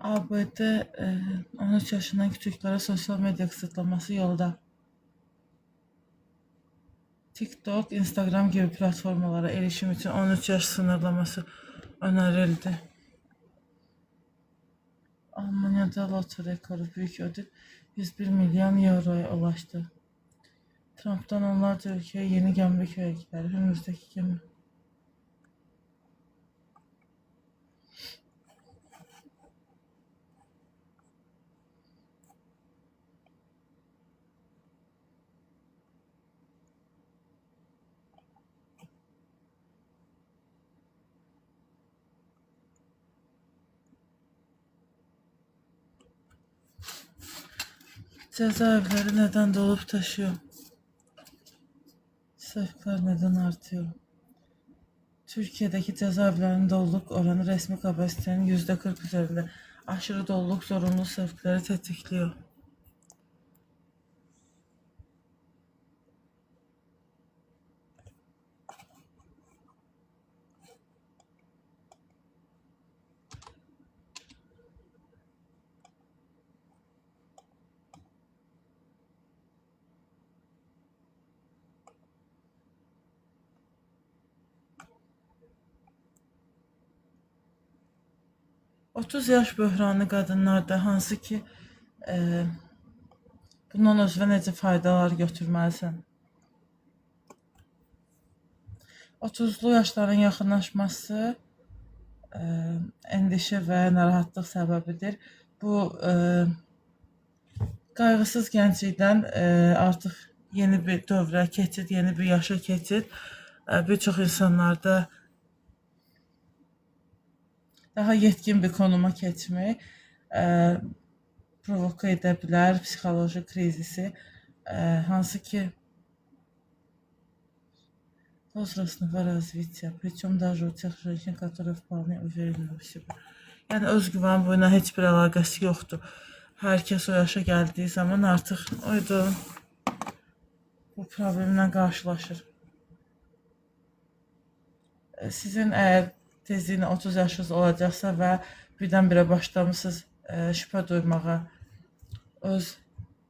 ABD 13 yaşından küçüklərə sosial media kısıtlaması yolda. TikTok, Instagram gibi platformalara erişim için 13 yaş sınırlaması önerildi. Almanya'da loto rekoru büyük ödül 101 milyon euroya ulaştı. Trump'tan onlarca ülkeye yeni gömrük vergileri önümüzdeki gün. Cezaevleri neden dolup taşıyor? Sevkler neden artıyor? Türkiye'deki cezaevlerinin doluluk oranı resmi kapasitenin %40 üzerinde. Aşırı doluluk zorunlu sevkleri tetikliyor. 30 yaş böhranı qadınlarda hansı ki bundan özünə necə faydalar götürməlisən? 30'lu yaşların yaxınlaşması endişə və narahatlıq səbəbidir. Bu qaygısız gənclikdən artıq yeni bir dövrə keçid, yeni bir yaşa keçid. Bir çox insanlarda daha yetkin bir konuma keçmək provoka edə bilər psixoloji krizisi, hansı ki возрастного развития, причем даже у тех женщин, которые вполне уверены в себе. Yəni özgüvən bu ilə heç bir əlaqəsi yoxdur. Hər kəs o yaşa gəldiyi zaman artıq bu problemlə qarşılaşır. Sizin əgər tezliklə 30 yaşınız olacaqsa və birdən-birə başlamışsınız şübhə duymağa öz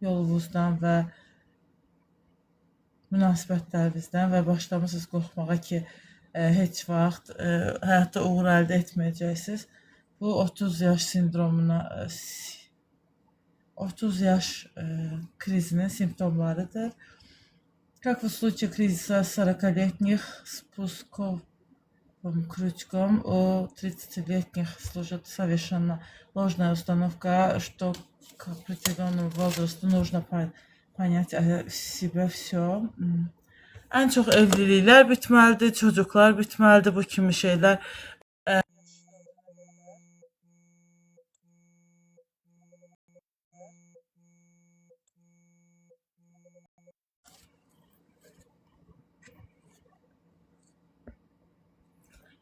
yolunuzdan və münasibətlərinizdən və başlamışsınız qorxmağa ki, heç vaxt həyatda uğur əldə etməyəcəksiniz. Bu 30 yaş sindromuna, 30 yaş krizinin simptomlarıdır. Как в случае кризиса 40-летних с пусковым крючком, у 30-летних служит совершенно ложная установка, что к определенному возрасту нужно понять о себе все. Ən çox evliliklər bitməlidir, çocuklar bitməlidir, bu kimi şeylər.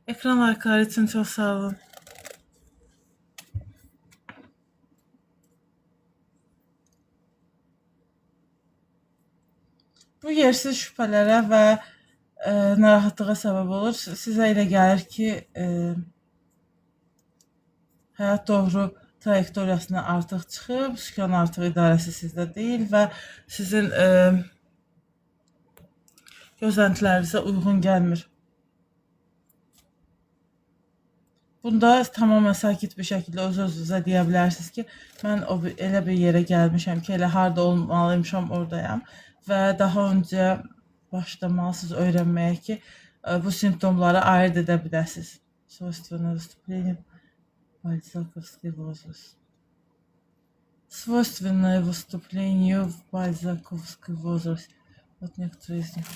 Ekran arkaları için çok sağ olun. Bu yersiz şübhələrə və narahatlığa səbəb olur. Sizə elə gəlir ki, həyat doğru trayektoriyasına artıq çıxıb, sükan artıq idarəsi sizdə deyil və sizin gözləntilərinizə uyğun gəlmir. Bunda tamamen sakit bir şəkildə öz-özünüzə deyə bilərsiniz ki, mən elə bir yerə gəlmişəm ki, elə harda olmalıymışam oradayam və daha öncə başlamalısınız öyrənməyə ki, bu simptomları ayırt edə biləsiniz. Свойственное выступление Бальзаковский возраст. Свойственное выступлению в Бальзаковский возраст. Вот некоторые из них.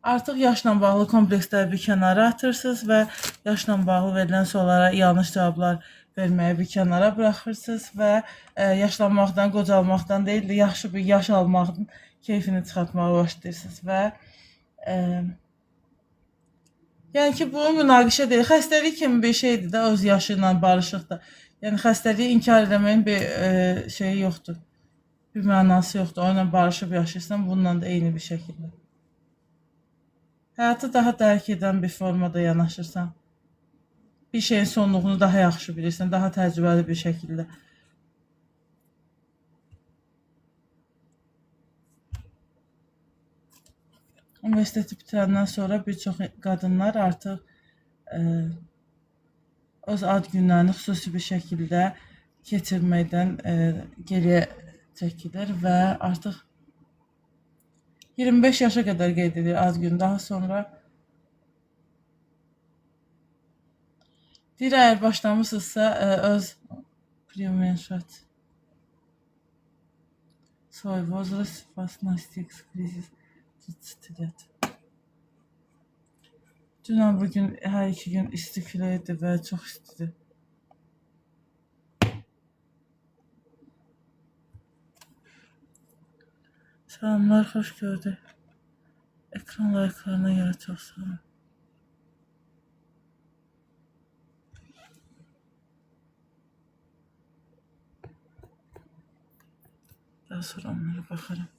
Artıq yaşla bağlı kompleksləri bir kənara atırsınız və yaşla bağlı verilən suallara yanlış cavablar verməyi bir kənara bırakırsınız və yaşlanmaqdan, qocalmaqdan deyil də yaxşı bir yaş almaqdan keyfini çıxartmağa başlayırsınız və yəni ki, bu münaqişə deyil, xəstəlik kimi bir şeydir də, öz yaşı ilə barışıqdır. Yəni xəstəliyi inkar eləməyin bir şeyi yoxdur, bir mənası yoxdur. O ilə barışıb yaşayırsan, bununla da eyni bir şəkildə. Həyatı daha dərk edən bir formada yanaşırsan. bir şeyin sonluğunu daha yaxşı bilirsən, daha təcrübəli bir şəkildə. Universiteti bitirəndən sonra bir çox qadınlar artıq öz ad günlərini xüsusi bir şəkildə keçirməkdən geriyə çəkilir və artıq 25 yaşa qədər qeyd edir ad gün. Daha sonra deyir, əgər başlamısınızsa öz premenstruat свой возраст вас настиг кризис 30 лет. Dünən bugün hər iki gün isti külək idi və çox istidir. Salamlar, xoş gördük. Ekran layıqlarına görə çox sağ olun. Daha sonra onlara baxarım.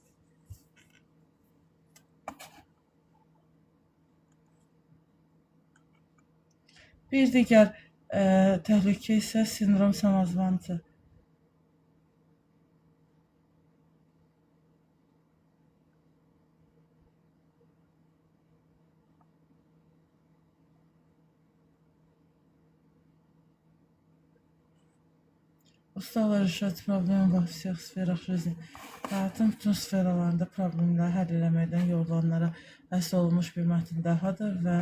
Bir digər təhlükə isə sindrom samozvanca. Ustalar решать проблемы во всех сферах жизни. Həyatın bütün sferalarında problemləri həll eləməkdən yollanlara əsas olmuş bir mətn dahadır və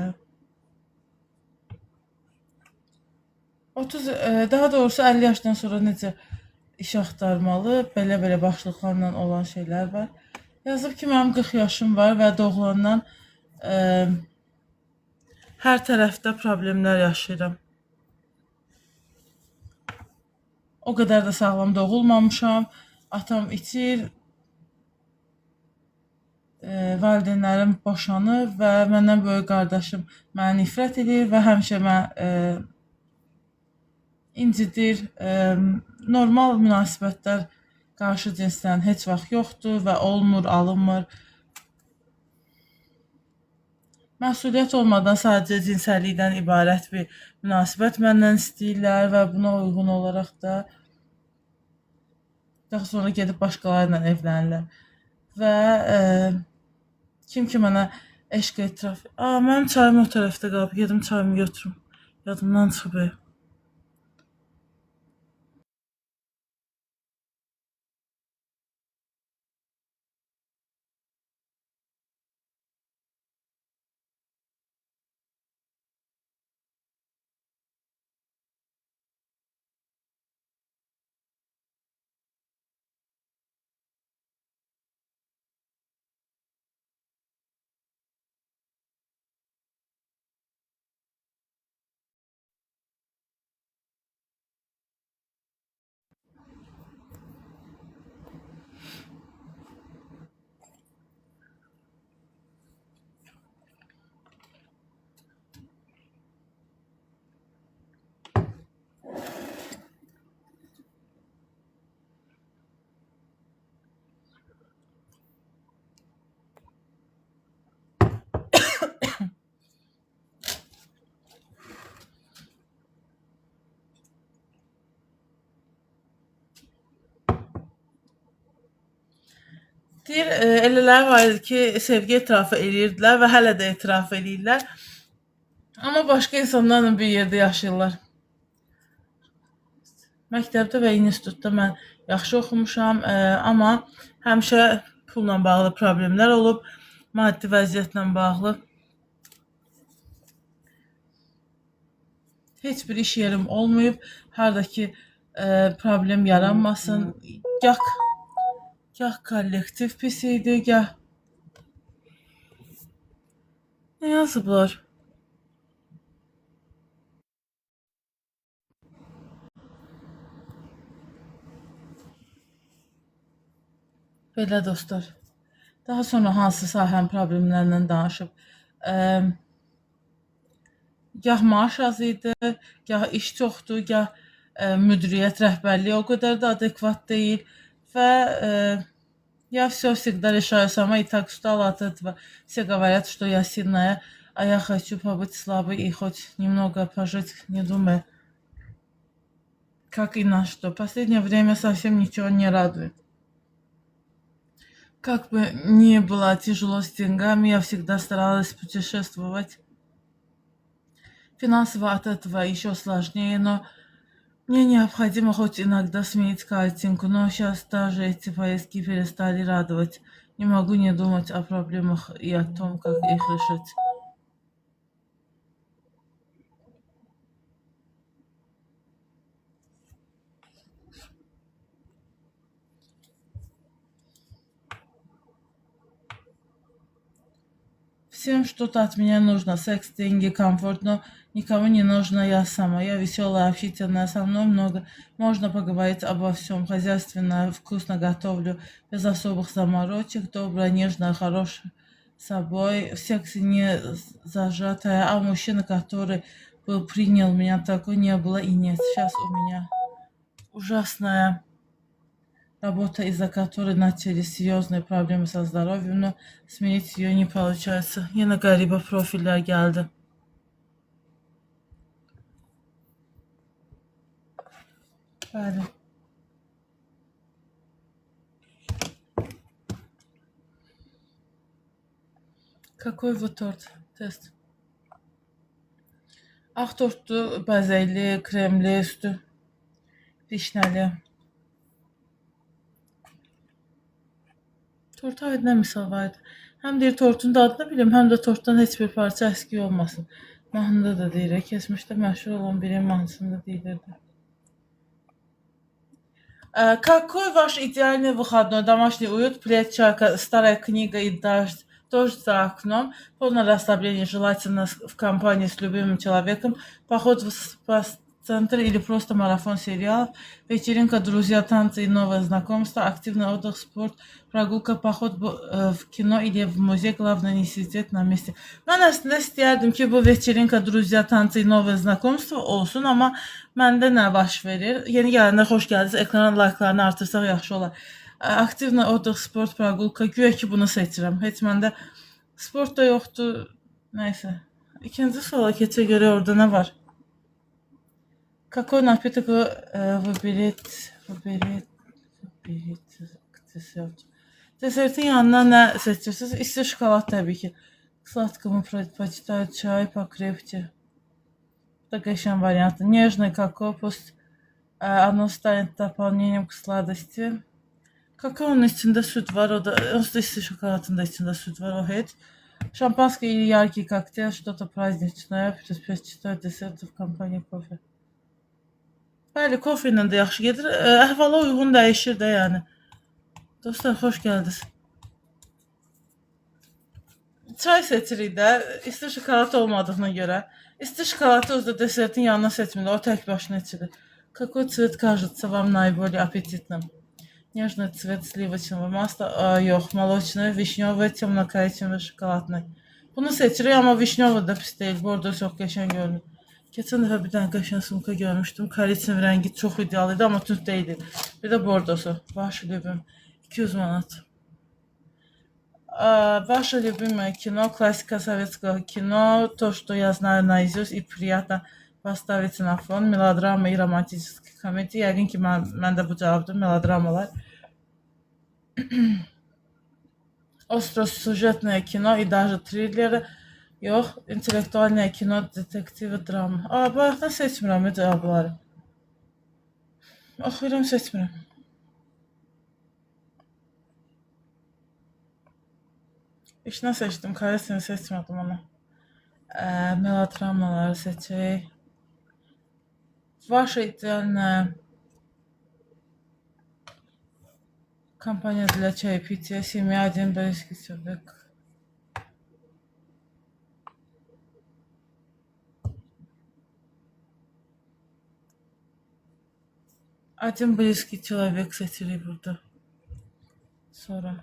daha doğrusu 50 yaşdan sonra necə iş axtarmalı, belə başlıqlarla olan şeylər var. Yazıb ki, mənim 40 yaşım var və doğulandan hər tərəfdə problemlər yaşayıram. O qədər də sağlam doğulmamışam. Atam itir, valideynlərim boşanıb və məndən böyük qardaşım mənə nifrət edir və həmişə mən incidir. Normal münasibətlər qarşı cinsdən heç vaxt yoxdur və olmur, alınmır. Məsuliyyət olmadan sadəcə cinsəllikdən ibarət bir münasibət məndən istəyirlər və buna uyğun olaraq da daha sonra gedib başqaları ilə evlənirlər. Və kim ki mənə eşq etiraf... Mənim çayım o tərəfdə qalıb, gedim çayımı götürüm. Yadımdan çıxıb. Deyir, elələri var idi ki, sevgi etirafı eləyirdilər və hələ də etiraf eləyirlər. Amma başqa insanlarla bir yerdə yaşayırlar. Məktəbdə və institutda mən yaxşı oxumuşam, amma həmişə pulla bağlı problemlər olub, maddi vəziyyətlə bağlı. Heç bir iş yerim olmayıb, haradakı problem yaranmasın. Gah kollektiv pis idi, gah... Nə yazıblar? Belə dostlar. Daha sonra hansı sahənin problemlərindən danışıb. Gah maaş az idi, gah iş çoxdur, gah müdiriyyət rəhbərliyi o qədər də adekvat deyil. Я все всегда решаю сама, и так устала от этого. Все говорят, что я сильная, а я хочу побыть слабой и хоть немного пожить, не думая, как и на что. Последнее время совсем ничего не радует. Как бы ни было тяжело с деньгами, я всегда старалась путешествовать. Финансово от этого еще сложнее, но мне необходимо хоть иногда сменить картинку. Но сейчас даже эти поездки перестали радовать. Не могу не думать о проблемах и о том, как их решить. Всем что-то от меня нужно. Секс, деньги, комфорт, но никому не нужна я сама. Я веселая, общительная, со мной много. Можно поговорить обо всем. Хозяйственно, вкусно готовлю, без особых заморочек. Добрая, нежная, хорошая собой. В сексе не зажатая. А мужчина, который был, принял меня такой, не было и нет. Сейчас у меня ужасная работа, из-за которой начались серьезные проблемы со здоровьем, но сменить ее не получается. Yine garibe profiller geldi. Bəli. Какой вы торт? Тест. Ağ tortdu, bəzəkli, kremli, üstü vişnəli. Torta aid nə misal var idi? Həm deyir tortun dadını bilim, həm də tortdan heç bir parça əskik olmasın. Mahnıda da deyir, keçmişdə məşhur olan biri mahnısında deyilirdi. Какой ваш идеальный выходной? Домашний уют, плед, чайка, старая книга и дождь. Дождь за окном, полное расслабление, желательно в компании с любимым человеком, поход в спа-центр или просто марафон сериалов, вечеринка, друзья, танцы и новые знакомства, активный отдых, спорт, прогулка, поход в кино или в muzey, главное не sидеть на месте. Mən əslində istəyərdim ki, bu вечеринka, друзья, tanцы и новые знакомства olsun, amma məndə nə baş verir? Yeni gələndə xoş gəldiniz. Ekranın layıqlarını artırsaq yaxşı olar. Aktivna otdıq, sport, прогулка. Güya ki, bunu seçirəm. Heç məndə sport da yoxdur. Nəysə. İkinci suala keçə görə orada nə var? Какой напиток выберете десерт? Desertin yanına nə seçirsiniz? İsti şokolad təbii ki. Сладкому предпочитаю чай покрепче. Это qəşəng variantı. Нежный какао, пусть оно станет дополнением к sladости. Kakaonun içində süd var, o da onsuz da isti şokoladın da içində süd var, o heç. Шампанское или яркий коктейль, что-то праздничное, предпочитаю десерт в компании кофе. Bəli, kofe ilə də yaxşı gedir. Əhvala uyğun dəyişir də yəni. Dostlar, xoş gəldiniz. Çay seçirik də, isti şokolad olmadığına görə. İsti şokoladı özdə desertin yanına seçmirlər, o tək başına içilir. Какой цвет кажется вам наиболее аппетитным? Нежный цвет сливочного масла, yox, молочный, вишневый, темно-коричневый, şokoladный. Bunu seçirik, amma vişnevı da pis deyil, bordo çox qəşəng görünür. Keçən dəfə bir dənə qəşəng sumka görmüşdüm, korичневый rəngi çox ideal idi, amma tünd deyildi. Bir də bordosu, ваше любимое, 200 manat. Ваше любимое кино, классика советского кино, то, что я знаю наизусть и приятно поставить на фон, мелодрама и романтические комедии. Yəqin ki, məndə bu cavabdır, melodramalar. Остросюжетное кино и даже триллеры. Yox, intellektualное кино, detektiv, drama. Bayaqdan seçmirəm cavabları. Oxuyuram, seçmirəm. İşinə seçdim, karesini seçmədim ona. Melodramaları seçək. Ваша идеальная компания для чаепития, семья, один близкий человек. Один близкий человек seçirik burada. Sonra.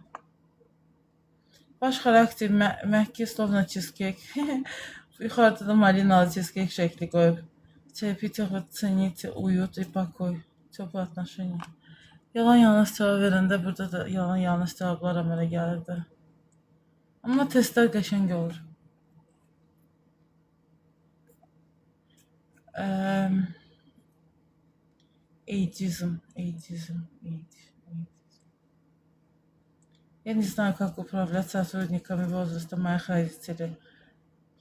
Baş xarakter məhki slovna cheesecake. Yuxarıda da malinalı cheesecake şəkli qoyub. Чаепитие вы цените уют и покой. Teplые отношения. Yalan yanlış cavab verəndə burada da yalan yanlış cavablar əmələ gəlir də. Amma testlər qəşəng olur. Эйджизм. Я не знаю, как управлять сотрудниками возраста моих родителей.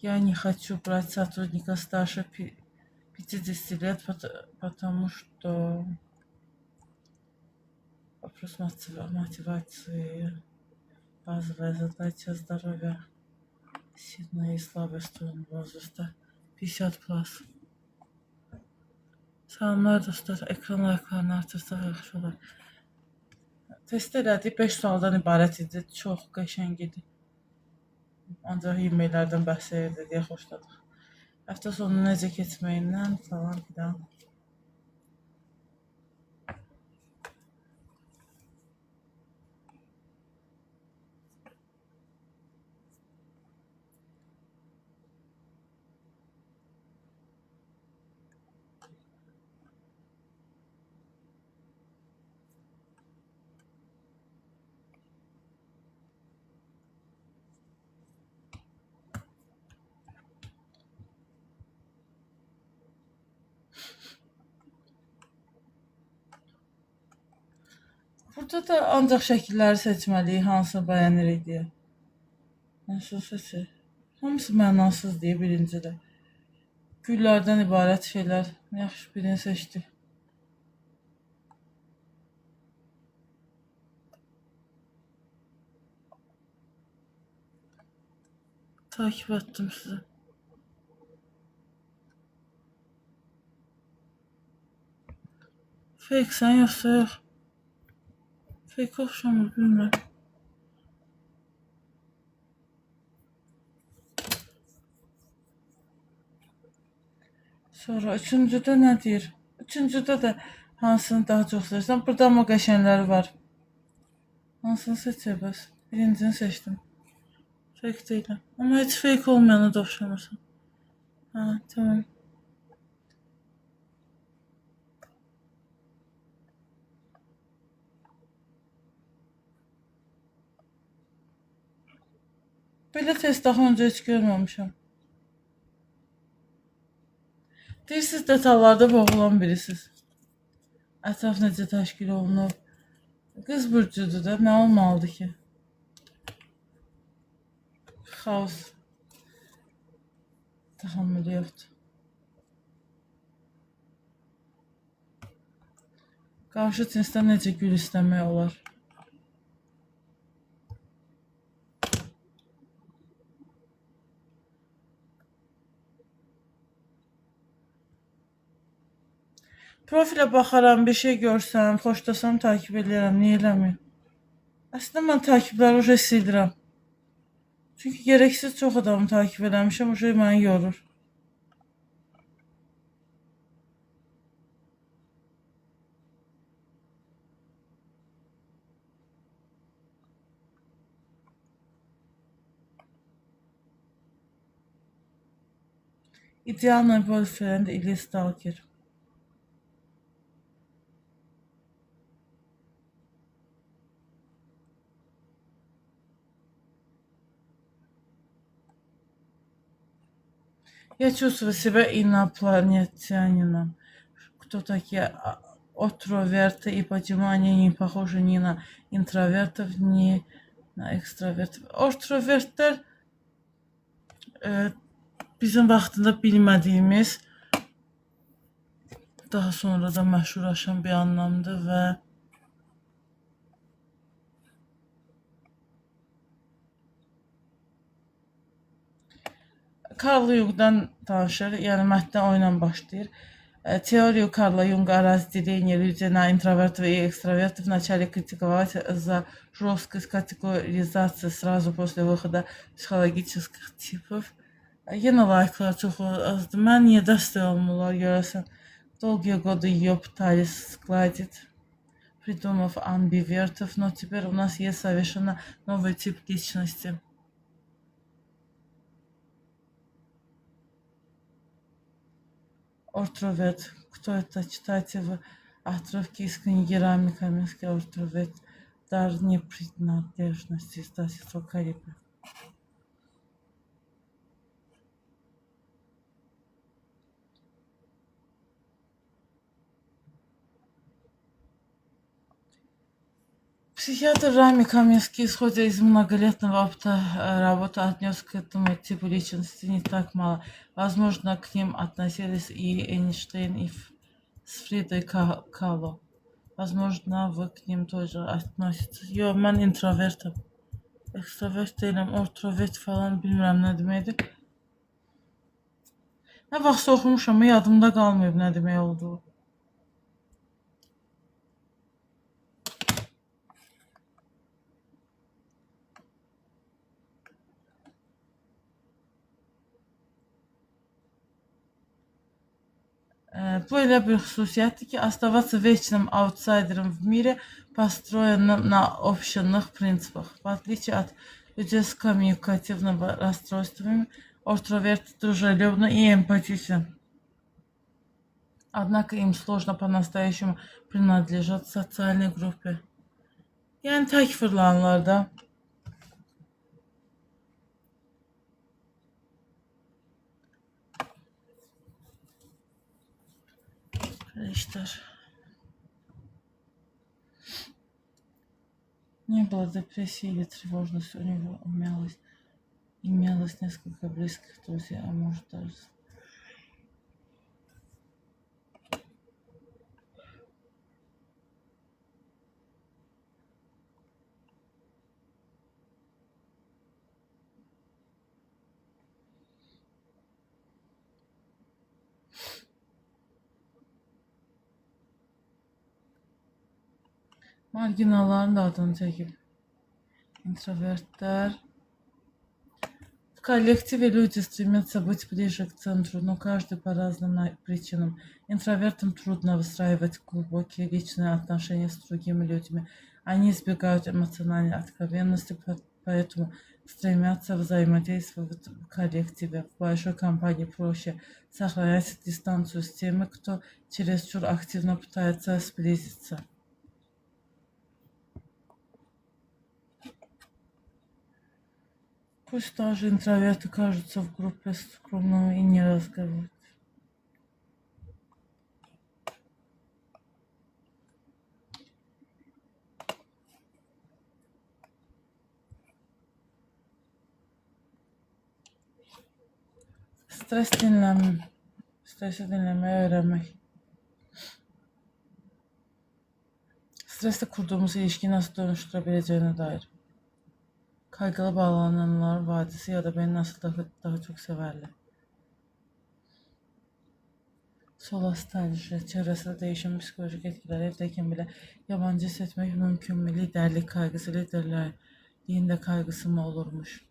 Я не хочу брать сотрудника старше 50 лет, потому что вопрос мотивации, базовая задача здоровья, сильные и слабые стороны возраста 50+. Salamlar dostlar, ekran ayaqlarını artırsaq yaxşı olar. Test elədik, 5 sualdan ibarət idi. Çox qəşəng idi. Ancaq yemələrdən bəhs edirdi deyə xoşladıq. Həftə sonu necə keçməyindən falan filan. Burada da ancaq şəkilləri seçməliyik, hansını bəyənirik deyə. Nasıl seçir? Hamısı mənasız deyə birincidə. Güllərdən ibarət şeylər. Yaxşı, birini seçdik. Takip etdim sizi. Fake sən yoxsa yox? Fake oxşamır, bilmirəm. Sonra üçüncüdə nə deyir? Üçüncüdə də hansını daha çox seçirsən? Burada amma qəşəngləri var. Hansını seçək bəs? Birincini seçdim. Fake deyiləm. Amma heç fake olmayanı da oxşamırsan. Hə, tamam. Belə test daha öncə heç görməmişəm. Deyirsiz, detallarda boğulan birisiz. Ətraf necə təşkil olunub? Qız burcudur da, nə olmalıdır ki? Xaos. Tahammülü yoxdur. Qarşı cinsdən necə gül istəmək olar? Profilə baxaram, bir şey görsəm, xoşlasam takip edirəm, niyə eləməyim? Əslində mən takibləri uje sildirəm. Çünki gərəksiz çox adamı takip eləmişəm, uje məni yorur. İdealный boyfriend или stalker. Я чувствую себя инопланетянином. Кто такие отроверты и почему они не похожи ни на интровертов, ни на ekstravert. Ortrovertlər bizim vaxtında bilmədiyimiz, daha sonra da məşhurlaşan bir anlamdır və Carl Jung'dan danışır, yəni mətdən o ilə başlayır. Теорию Карла Юнга о разделении людей на интровертов и экстравертов начали критиковать за жесткость категоризации sразу после выхода psixologических tipов. Yenə like'lar çox azdır. Mən niyə dəstək olmurlar görəsən? Долгие годы ее пытались сгладить, придумав амбивертов, но теперь у нас есть совершенно новый тип личности. Ortrovert. Кто это? Читайте в отрывке из книги Рами Каменской «Ортровет. Дар непринадлежности», издательство Карибы. Психиатр Рами Каменский, исходя из многолетнего опыта работы, отнес к этому типу личности не так мало. Возможно, к ним относились и Эйнштейн, и с Фридой Кало. Возможно, вы к ним тоже относитесь. Yo, mən introvertim. Ekstrovert değilim, ortrovert falan bilmirəm nə deməkdir. Nə vaxtsa oxumuşam, amma yadımda qalmayıb nə demək olduğu. Bu elə bir xüsusiyyətdir ki, оставаться вечным аутсайдером в мире, построенном на общинных принципах. В отличие от людей с коммуникативными расстройствами, интроверты дружелюбны и эмпатичны. Однако им сложно по-настоящему принадлежать социальной группе. Yani tək fırlanırlar da. Arkadaşlar. Не было депрессии или тревожности, у него имелось несколько близких друзей, а может даже... Marginalların da adını çəkib. Интровертlər. В коллективе люди стремятся быть ближе к центру, но каждый по разным причинам. Интровертам трудно выстраивать глубокие личные отношения с другими людьми. Они избегают эмоциональной откровенности, поэтому стремятся взаимодействовать в коллективе. В большой компании проще сохранять дистанцию с теми, кто чересчур активно пытается сблизиться. Пусть даже интроверты кажутся в группе скромными и не разговаривают. Stresi dinlemeyi öğrenmek. Stresle kurduğumuz ilişkiyi nasıl dönüştürebileceğine dair. Kaygılı bağlananlar vadisi ya da beni nasıl daha çok severler. Solastalji, çevresinde değişen psikolojik etkiler evdeyken bile yabancı hissetmek mümkün mü? Liderlik kaygısı, liderliğin de kaygısı mı olurmuş?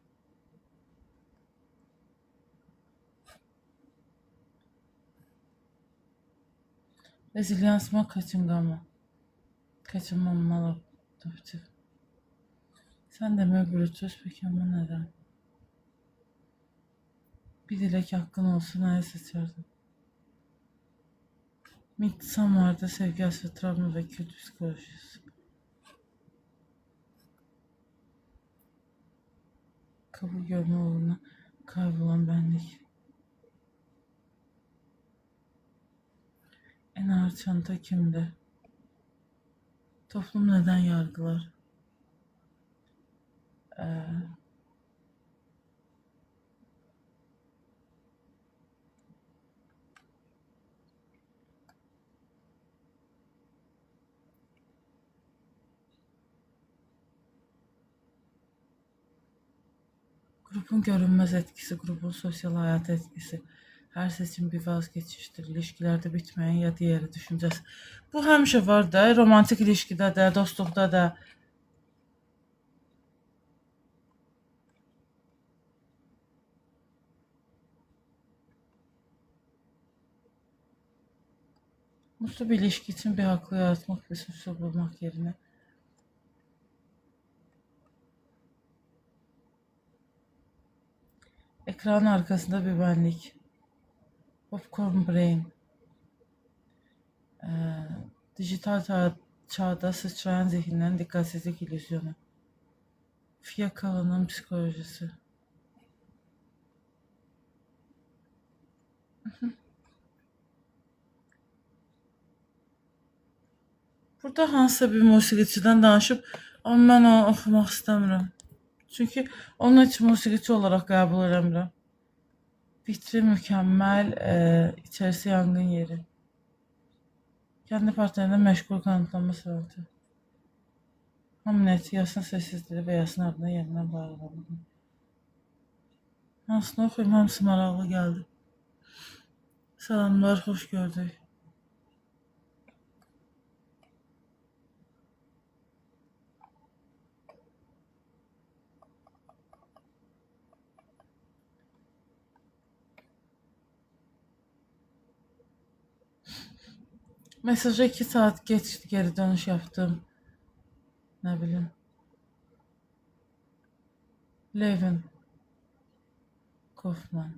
Rezilyans mı, kaçıngan mı? Kaçınmamalı tabii ki. Sen de mi Brutus peki ama neden? Bir dilek hakkın olsa neyi seçerdin? Midsommar'da sevgi, hasret, travma ve kült psikolojisi. Kabul görme uğruna kaybolan benlik. En ağır çanta kimde? Toplum neden yargılar? Grubun görünmez etkisi, grubun sosyal hayata etkisi. Her seçim bir vazgeçiştir. İlişkilerde bitmeyen ya diğeri düşüncesi. Bu həmişə var da, romantik ilişkidə də, dostluqda da. Mutlu bir ilişki için bir haklı yaratmak ve suçlu bulmak yerine ekranın arkasında bir benlik. Popcorn Brain. Dijital çağda sıçrayan zihinden dikkatsizlik illüzyonu. Fiyakalının psikolojisi. Burada hansısa bir musiqiçidən danışıb, Amma mən onu oxumaq istəmirəm. Çünki onu heç musiqiçi olaraq qəbul eləmirəm. Vitri mükəmməl, içərisi yangın yeri. Kəndi partnerində məşğul kanıtlanma sənəti. Hamlet, yasın səssizliyi və yasın adına yenidən bağlandı. Hansını oxuyum, hamısı maraqlı gəldi. Salamlar, xoş gördük. Mesaja 2 saat geçti, geri dönüş yaptım. Ne bileyim. Levin Kaufman.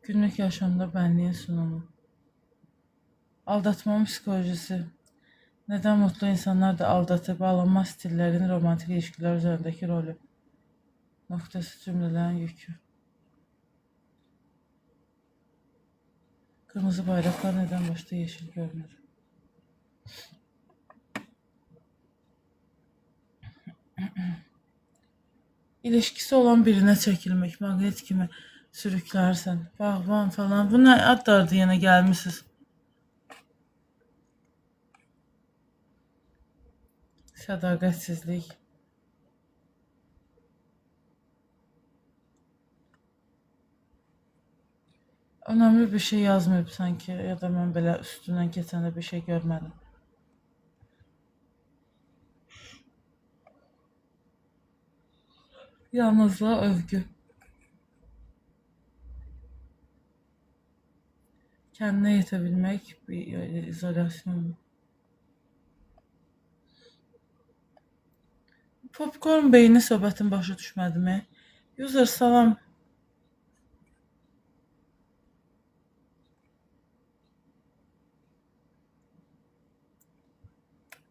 Günlük yaşamda benliğin sunumu. Aldatmanın psikolojisi. Neden mutlu insanlar da aldatıp alınma stillerinin romantik ilişkiler üzerindeki rolü. Noktası cümlelerin yükü. Kırmızı bayraklar neden başta yeşil görünür? İlişkisi olan birine çekilmek, magnet kimi sürüklersen, bağban falan. Bu ne adlardı yine gelmişsiniz. Sədaqətsizlik. Önemli bir şey yazmayıb sanki, ya da mən belə üstündən keçəndə bir şey görmədim. Yalnızlığa övgü. Kendine yetebilmek, bir izolasyon. Popcorn beyni söhbətin başa düşmədimi? User salam.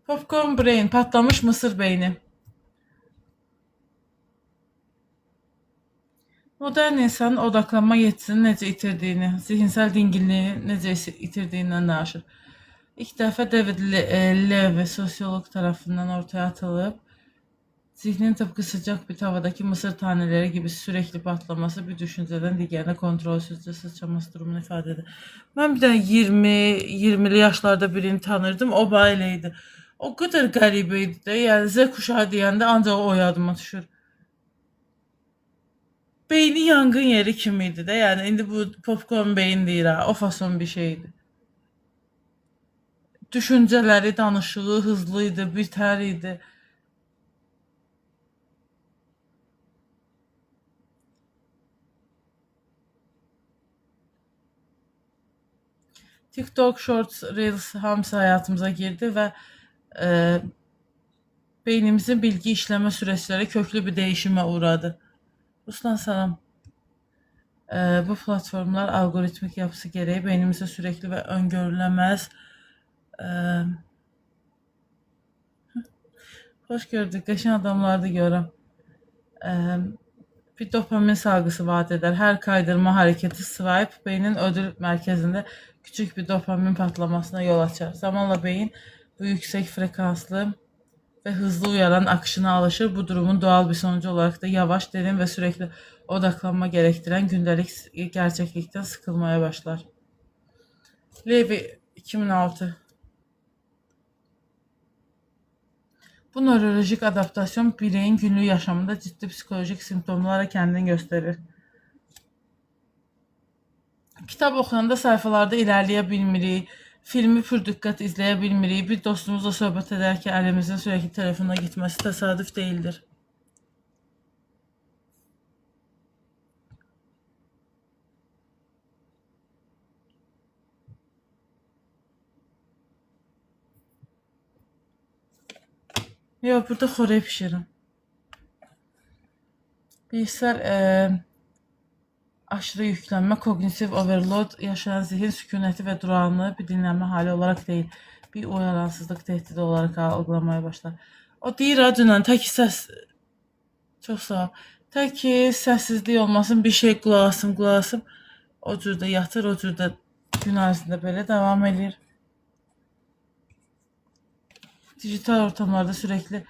Popcorn brain, patlamış mısır beyni. Modern insanın odaklanma yetisini necə itirdiyini, zihinsel dinginliğini necə itirdiyindən danışır. İlk dəfə David Levy sosyolog tarafından ortaya atılıb, zihnin tıpkı sıcak bir tavadaki mısır taneleri gibi sürekli patlaması bir düşünceden diğerine kontrolsüzce sıçraması durumunu ifade eder. Ben bir tane 20'li yaşlarda birini tanırdım, o böyleydi. O kadar qəribeydi de, yani Z kuşağı deyəndə ancaq o yadıma düşür. Beyni yangın yeri kimiydi de, yani indi bu popcorn beyin deyir ha, o fason bir şeydi. Düşünceleri, danışığı hızlıydı, bitər idi. TikTok, Shorts, Reels hamısı hayatımıza girdi ve beynimizin bilgi işleme süreçleri köklü bir değişime uğradı. Ruslan salam. Bu platformlar algoritmik yapısı gereği beynimize sürekli ve öngörülemez hoş gördük. Qəşəng adamları da görürəm. Bir dopamin salgısı vaat eder. Her kaydırma hareketi swipe beynin ödül merkezinde küçük bir dopamin patlamasına yol açar. Zamanla beyin bu yüksek frekanslı ve hızlı uyaran akışına alışır. Bu durumun doğal bir sonucu olarak da yavaş, derin ve sürekli odaklanma gerektiren gündelik gerçeklikten sıkılmaya başlar. Levy 2006. Bu nörolojik adaptasyon bireyin günlük yaşamında ciddi psikolojik simptomlarla kendini gösterir. Kitap oxuyanda sayfalarda ilerləyə bilmirik, filmi pür diqqət izləyə bilmirik, bir dostumuzla söhbət edərkən əlimizin sürekli telefona gitmesi təsadüf değildir. Yok, burada xorey pişirim. Bilgisayar aşırı yüklenme, kognitif overload, yaşayan zihin sükuneti ve durağanlığı bir dinlenme hali olarak değil, bir uyaransızlık tehdidi olarak algılamaya başlar. O deyir ha dünən, tək ki səs, çox sağ ol, tək ki səssizlik olmasın, bir şey qulaq asım, o cürdə yatır, o cürdə gün ərzində belə davam edir. Dijital ortamlarda sürekli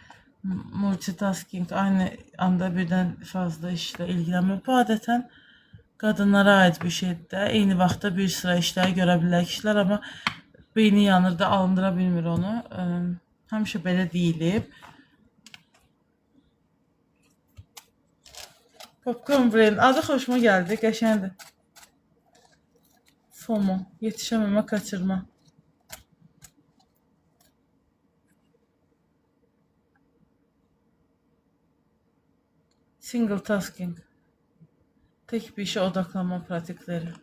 multitasking, aynı anda birden fazla işle ilgilenmek bu adeten qadınlara ait bir şeydir də. Eyni vaxtda bir sıra işləri görə bilər kişilər, amma beyni yanır da alındıra bilmir onu. Həmişə belə deyilib. Popcorn Brain adı xoşuma gəldi, qəşəngdir. FOMO, yetişəməmə, kaçırma. Single tasking, tek bir işe odaklanma pratikleri.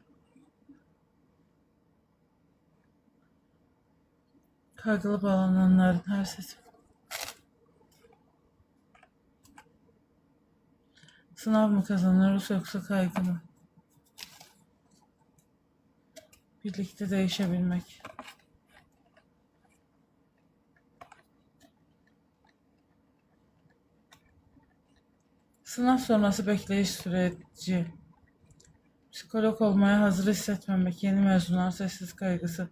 Kaygılı bağlananların her sesi. Sınav mı kazanırız yoksa kaygı mı? Birlikte değişebilmek. Sınav sonrası bekleyiş süreci. Psikolog olmaya hazır hissetmemek. Yeni mezunlar sessiz kaygısı.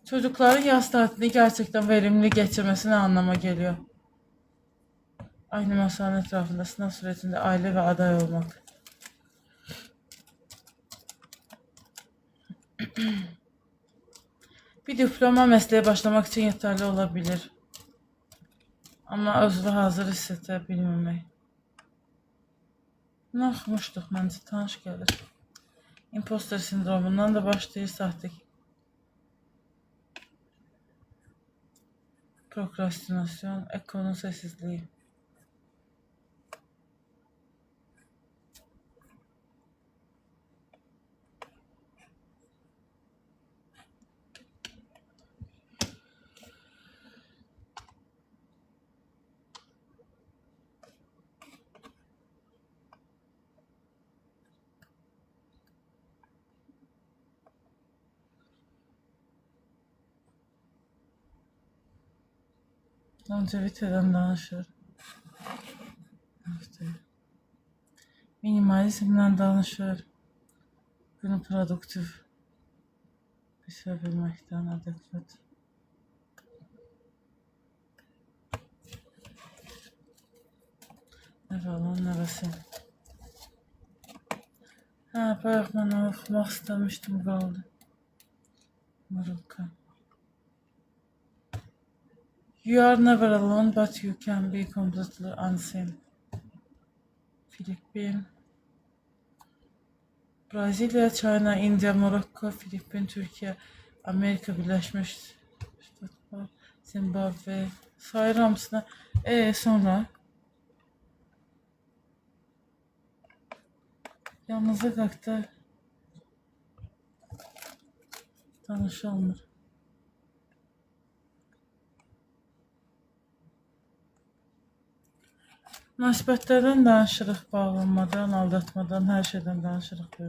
Çocukların yaz tatilini gerçekten verimli geçirmesi ne anlama geliyor? Aynı masanın etrafında sınav sürecinde aile ve aday olmak. Bir diploma mesleğe başlamak için yeterli olabilir. Ama özünü hazır hissedebilmemek. Bunu oxumuşduq, məncə tanış gəlir. Imposter sindromundan da başlayır sahtek. Prokrastinasyon, ekonun sessizliği. Longeviteden danışır. Minimalizmden danışır. Bunu produktif bitirebilmekten adekvat. Ne falan neresi? Ha, bayaq mən oxumaq istəmişdim, qaldı. Marulka. You are never alone, but you can be completely unseen. Filipin. Brezilya, China, India, Morocco, Filipin, Türkiye, Amerika Birleşmiş Ştatlar, Zimbabwe. Sayır hamısına. Sonra? Yalnızlık haqqında danışılmır. Münasibətlərdən danışırıq, bağlanmadan, aldatmadan, hər şeydən danışırıq.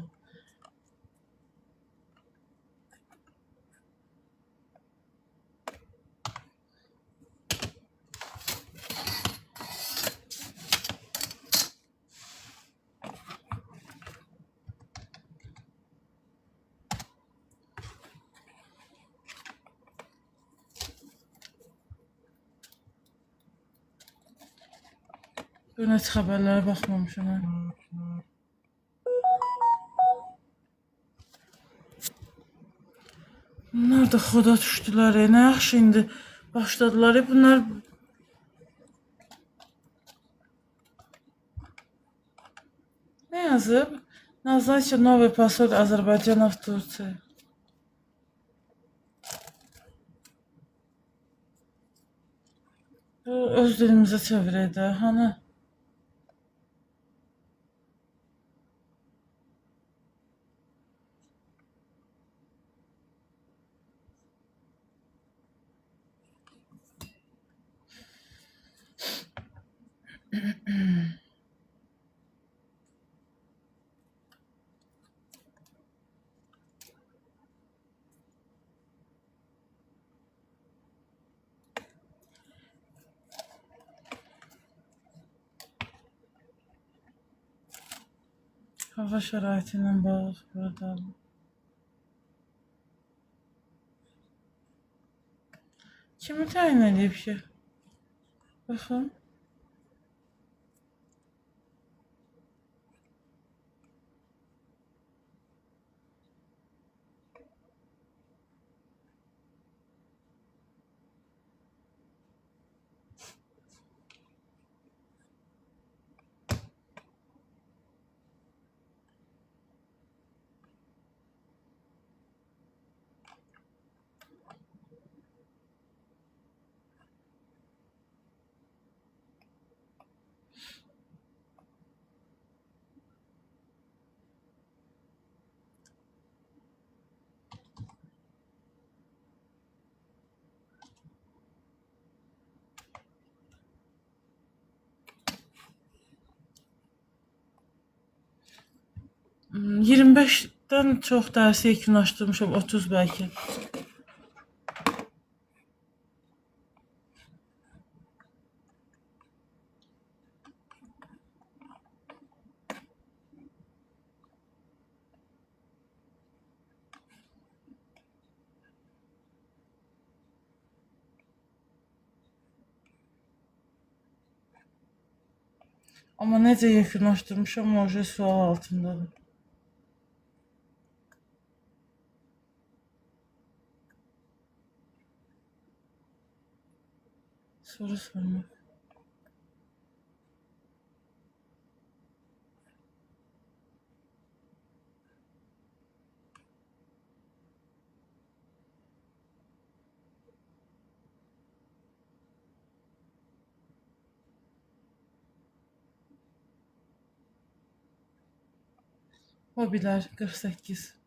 Bugün heç xəbərlərə baxmamışam. Bunlar da xoda düşdülər. Nə yaxşı indi başladılar. Bunlar nə yazıb? Назначить новый посол Azərbaycana в Turkiya. Bu öz dilimizə çevirək də. Hani? Hava şəraiti ilə bağlı burada. Kimi təyin edib ki? Baxın. Hmm, 25-dən çox dərsi yekunlaşdırmışam, 30 bəlkə. Amma necə yekunlaşdırmışam, o sual altındadır. Soru sormaq. Hobilər 48.